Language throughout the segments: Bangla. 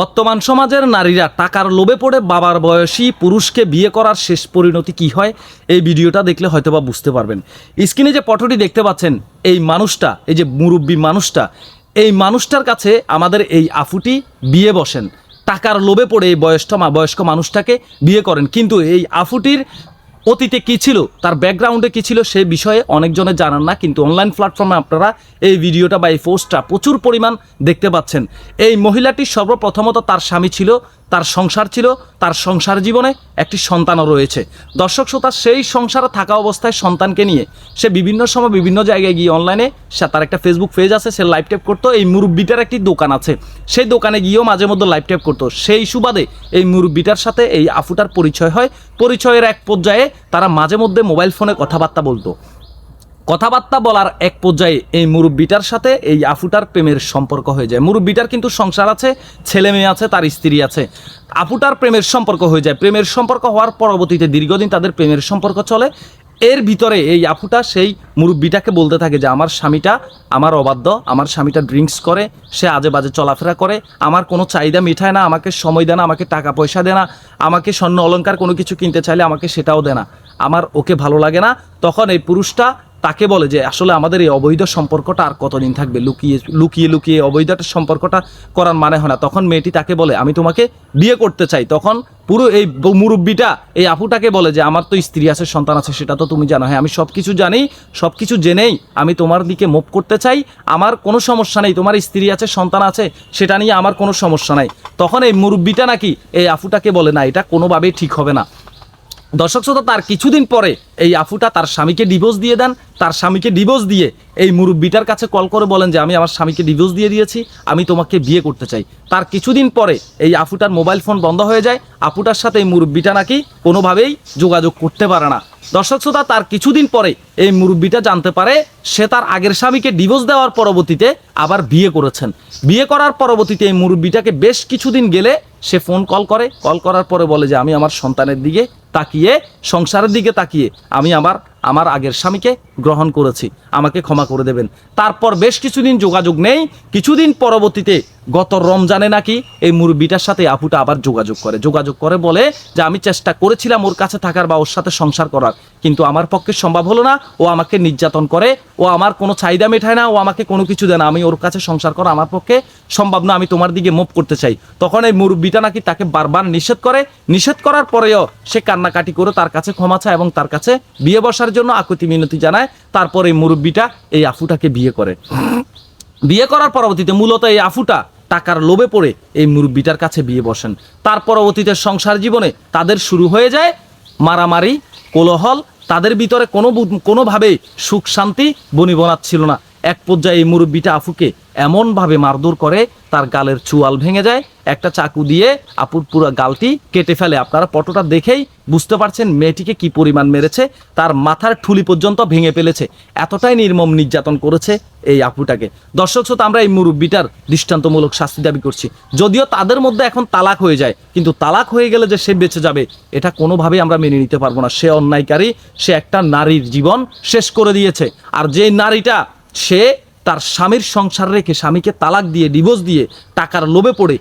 বর্তমান সমাজের নারীরা টাকার লোভে পড়ে বাবার বয়সী পুরুষকে বিয়ে করার শেষ পরিণতি কি হয়, এই ভিডিওটা দেখলে হয়তোবা বুঝতে পারবেন। স্ক্রিনে যে ফটোটি দেখতে পাচ্ছেন, এই মানুষটা, এই যে মুরব্বী মানুষটা, এই মানুষটার কাছে আমাদের এই আফুটি বিয়ে বসেন। টাকার লোভে পড়ে এই বয়স্ক মানুষটাকে বিয়ে করেন। কিন্তু এই আফুটির অতীতে কী ছিল, তার ব্যাকগ্রাউন্ডে কী ছিল, সেই বিষয়ে অনেকজনে জানান না। কিন্তু অনলাইন প্ল্যাটফর্মে আপনারা এই ভিডিওটা বা এই পোস্টটা প্রচুর পরিমাণ দেখতে পাচ্ছেন। এই মহিলাটি সর্বপ্রথমত তার স্বামী ছিল, তার সংসার ছিল, তার সংসার জীবনে একটি সন্তানও রয়েছে। দর্শক শ্রোতা, সেই সংসারে থাকা অবস্থায় সন্তানকে নিয়ে সে বিভিন্ন সময় বিভিন্ন জায়গায় গিয়ে অনলাইনে, সে তার একটা ফেসবুক পেজ আছে, সে লাইভ ট্যাপ করতো। এই মুরব্বিটার একটি দোকান আছে, সেই দোকানে গিয়েও মাঝে মধ্যে লাইভ ট্যাপ করতো। সেই সুবাদে এই মুরব্বিটার সাথে এই আফুটার পরিচয় হয়। পরিচয়ের এক পর্যায়ে তারা মাঝে মধ্যে মোবাইল ফোনে কথাবার্তা বলতো। কথাবার্তা বলার এক পর্যায়ে এই মুরব্বিটার সাথে এই আফুটার প্রেমের সম্পর্ক হয়ে যায়। মুরব্বিটার কিন্তু সংসার আছে, ছেলে মেয়ে আছে, তার স্ত্রী আছে। আফুটার প্রেমের সম্পর্ক হয়ে যায়। প্রেমের সম্পর্ক হওয়ার পরবর্তীতে দীর্ঘদিন তাদের প্রেমের সম্পর্ক চলে। এর ভিতরে এই আফুটা সেই মুরব্বিটাকে বলতে থাকে যে আমার স্বামীটা আমার অবাধ্য, আমার স্বামীটা ড্রিঙ্কস করে, সে আজে বাজে চলাফেরা করে, আমার কোনো চাহিদা মিঠায় না, আমাকে সময় দেয় না, আমাকে টাকা পয়সা দেয় না, আমাকে স্বর্ণ অলংকার কোনো কিছু কিনতে চাইলে আমাকে সেটাও দেয় না, আমার ওকে ভালো লাগে না। তখন এই পুরুষটা তাকে বলে যে আসলে আমাদের এই অবৈধ সম্পর্কটা আর কতদিন থাকবে, লুকিয়ে লুকিয়ে অবৈধ সম্পর্কটা করার মানে হয় না। তখন মেয়েটি তাকে বলে আমি তোমাকে বিয়ে করতে চাই। তখন পুরো এই মুরব্বিটা এই আফুটাকে বলে যে আমার তো স্ত্রী আছে, সন্তান আছে, সেটা তো তুমি জানো। হ্যাঁ, আমি সব কিছু জানি, সব কিছু জেনেই আমি তোমার দিকে মুভ করতে চাই, আমার কোনো সমস্যা নেই, তোমার স্ত্রী আছে, সন্তান আছে, সেটা নিয়ে আমার কোনো সমস্যা নাই। তখন এই মুরব্বিটা নাকি এই আফুটাকে বলে না, এটা কোনোভাবেই ঠিক হবে না। দর্শক শ্রোতা, তার কিছুদিন পরে এই আফুটা তার স্বামীকে ডিভোর্স দিয়ে দেন। তার স্বামীকে ডিভোর্স দিয়ে এই মুরব্বিটার কাছে কল করে বলেন যে আমি আমার স্বামীকে ডিভোর্স দিয়ে দিয়েছি, আমি তোমাকে বিয়ে করতে চাই। তার কিছুদিন পরে এই আফুটার মোবাইল ফোন বন্ধ হয়ে যায়। আফুটার সাথে এই মুরব্বিটা নাকি কোনোভাবেই যোগাযোগ করতে পারে না। দর্শক শ্রোতা, তার কিছুদিন পরে এই মুরব্বিটা জানতে পারে সে তার আগের স্বামীকে ডিভোর্স দেওয়ার পরবর্তীতে আবার বিয়ে করেছেন। বিয়ে করার পরবর্তীতে এই মুরব্বিটাকে বেশ কিছুদিন গেলে সে ফোন কল করার পরে বলে যে আমি আমার সন্তানের দিকে তাকিয়ে, সংসারের দিকে তাকিয়ে আমি আমার আগের স্বামীকে গ্রহণ করেছি, আমাকে ক্ষমা করে দেবেন। তারপর বেশ কিছুদিন যোগাযোগ নেই। কিছুদিন পরবর্তীতে গত রমজানে নাকি এই মুরব্বিটার সাথে আফুটা আবার যোগাযোগ করে বলে যে আমি চেষ্টা করেছিলাম ওর কাছে থাকার বা ওর সাথে সংসার করার, কিন্তু আমার পক্ষে সম্ভব হলো না। ও আমাকে নির্যাতন করে, ও আমার কোনো চাহিদা মেটায় না, ও আমাকে কোনো কিছু দেয় না, আমি ওর কাছে সংসার করা আমার পক্ষে সম্ভব না, আমি তোমার দিকে মুভ করতে চাই। তখন এই মুরব্বিটা নাকি তাকে বারবার নিষেধ করার পরেও সে কান্নাকাটি করে তার কাছে ক্ষমা চায় এবং তার কাছে বিয়ে বসার জন্য আকুতি মিনতি জানায়। তারপর এই মুরব্বিটা এই আফুটাকে বিয়ে করে। বিয়ে করার পরবর্তীতে মূলত এই আফুটা টাকার লোভে পড়ে এই মুরব্বিটার কাছে বিয়ে বসেন। তার পরবর্তীতে সংসার জীবনে তাদের শুরু হয়ে যায় মারামারি, কোলাহল। তাদের ভিতরে কোনোভাবেই সুখ শান্তি বনিবনাত ছিল না। এক পর্যায়ে এই মুরব্বিটা আফুকে এমনভাবে মারধর করে তার গালের চুয়াল ভেঙে যায়, একটা চাকু দিয়ে আপুর পুরো গালটি কেটে ফেলে। আপনারা ফটোটা দেখেই বুঝতে পারছেন মেয়েটিকে কি পরিমাণ মেরেছে, তার মাথার ঠুলি পর্যন্ত ভেঙে ফেলেছে। এতটাই নির্মম নির্যাতন করেছে এই আপুটাকে। দর্শক শ্রোতা, আমরা এই মুরব্বিটার দৃষ্টান্তমূলক শাস্তি দাবি করছি। যদিও তাদের মধ্যে এখন তালাক হয়ে যায়, কিন্তু তালাক হয়ে গেলে যে সে বেঁচে যাবে এটা কোনোভাবেই আমরা মেনে নিতে পারবো না। সে অন্যায়কারী, সে একটা নারীর জীবন শেষ করে দিয়েছে। আর যে নারীটা সে তার স্বামীর সংসার রেখে স্বামীকে তালাক দিয়ে, ডিভোর্স দিয়ে, টাকার লোভে পড়ে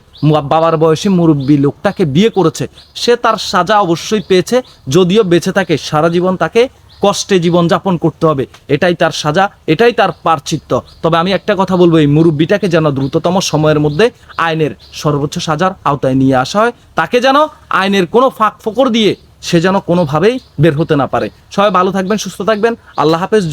বাবার বয়সী মুরব্বী লোকটাকে বিয়ে করেছে, সে তার সাজা অবশ্যই পেয়েছে। যদিও বেঁচে থাকে সারা জীবন তাকে কষ্টে জীবনযাপন করতে হবে, এটাই তার সাজা, এটাই তার প্রায়শ্চিত্ত। তবে আমি একটা কথা বলবো, এই মুরব্বিটাকে যেন দ্রুততম সময়ের মধ্যে আইনের সর্বোচ্চ সাজার আওতায় নিয়ে আসা হয়। তাকে যেন আইনের কোনো ফাঁক ফোকর দিয়ে সে যেন কোনোভাবেই বের হতে না পারে। সবাই ভালো থাকবেন, সুস্থ থাকবেন, আল্লাহ হাফেজ।